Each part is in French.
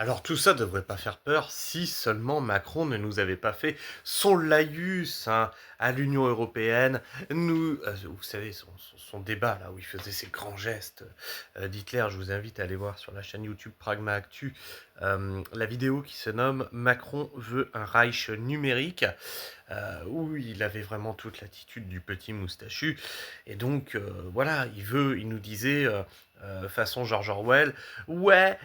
Alors tout ça devrait pas faire peur si seulement Macron ne nous avait pas fait son laïus à l'Union européenne. Vous savez, son débat là où il faisait ses grands gestes d'Hitler, je vous invite à aller voir sur la chaîne YouTube Pragma Actu la vidéo qui se nomme Macron veut un Reich numérique, où il avait vraiment toute l'attitude du petit moustachu. Et donc voilà, il nous disait façon George Orwell, ouais.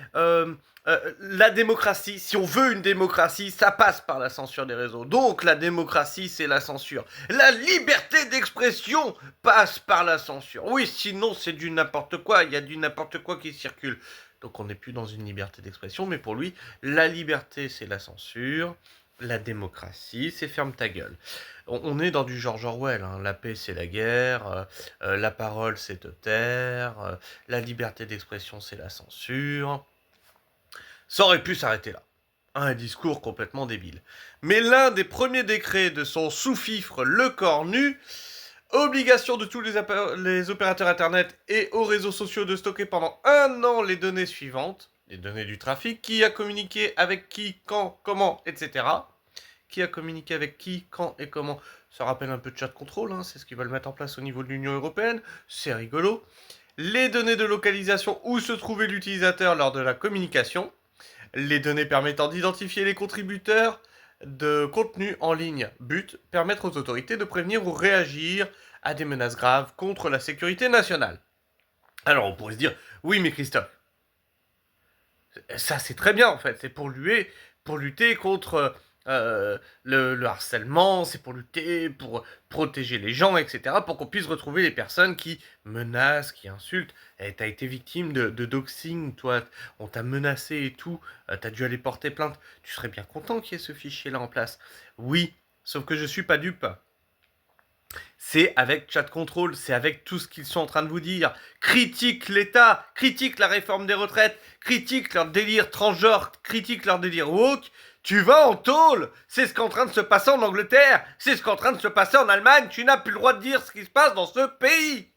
La démocratie, si on veut une démocratie, ça passe par la censure des réseaux. Donc la démocratie, c'est la censure. La liberté d'expression passe par la censure. Oui, sinon c'est du n'importe quoi, il y a du n'importe quoi qui circule. Donc on n'est plus dans une liberté d'expression, mais pour lui, la liberté, c'est la censure. La démocratie, c'est ferme ta gueule. On est dans du George Orwell, hein. La paix, c'est la guerre, la parole, c'est te taire, la liberté d'expression, c'est la censure. Ça aurait pu s'arrêter là. Un discours complètement débile. Mais l'un des premiers décrets de son sous-fifre Le Cornu, obligation de tous les opérateurs internet et aux réseaux sociaux de stocker pendant 1 an les données suivantes, les données du trafic, qui a communiqué avec qui, quand, comment, etc. Qui a communiqué avec qui, quand et comment. Ça rappelle un peu de chat control, hein, c'est ce qu'ils veulent mettre en place au niveau de l'Union Européenne, c'est rigolo. Les données de localisation où se trouvait l'utilisateur lors de la communication, les données permettant d'identifier les contributeurs de contenu en ligne. But, permettre aux autorités de prévenir ou réagir à des menaces graves contre la sécurité nationale. Alors on pourrait se dire, oui mais Christophe, ça c'est très bien en fait, c'est pour lutter contre le harcèlement, c'est pour lutter, pour protéger les gens, etc., pour qu'on puisse retrouver les personnes qui menacent, qui insultent. T'as été victime de doxing, toi, on t'a menacé et tout, t'as dû aller porter plainte. Tu serais bien content qu'il y ait ce fichier-là en place. Oui, sauf que je suis pas dupe. C'est avec chat control, c'est avec tout ce qu'ils sont en train de vous dire. Critique l'État, critique la réforme des retraites, critique leur délire transgenre, critique leur délire woke. Tu vas en tôle. C'est ce qui est en train de se passer en Angleterre, c'est ce qui est en train de se passer en Allemagne. Tu n'as plus le droit de dire ce qui se passe dans ce pays.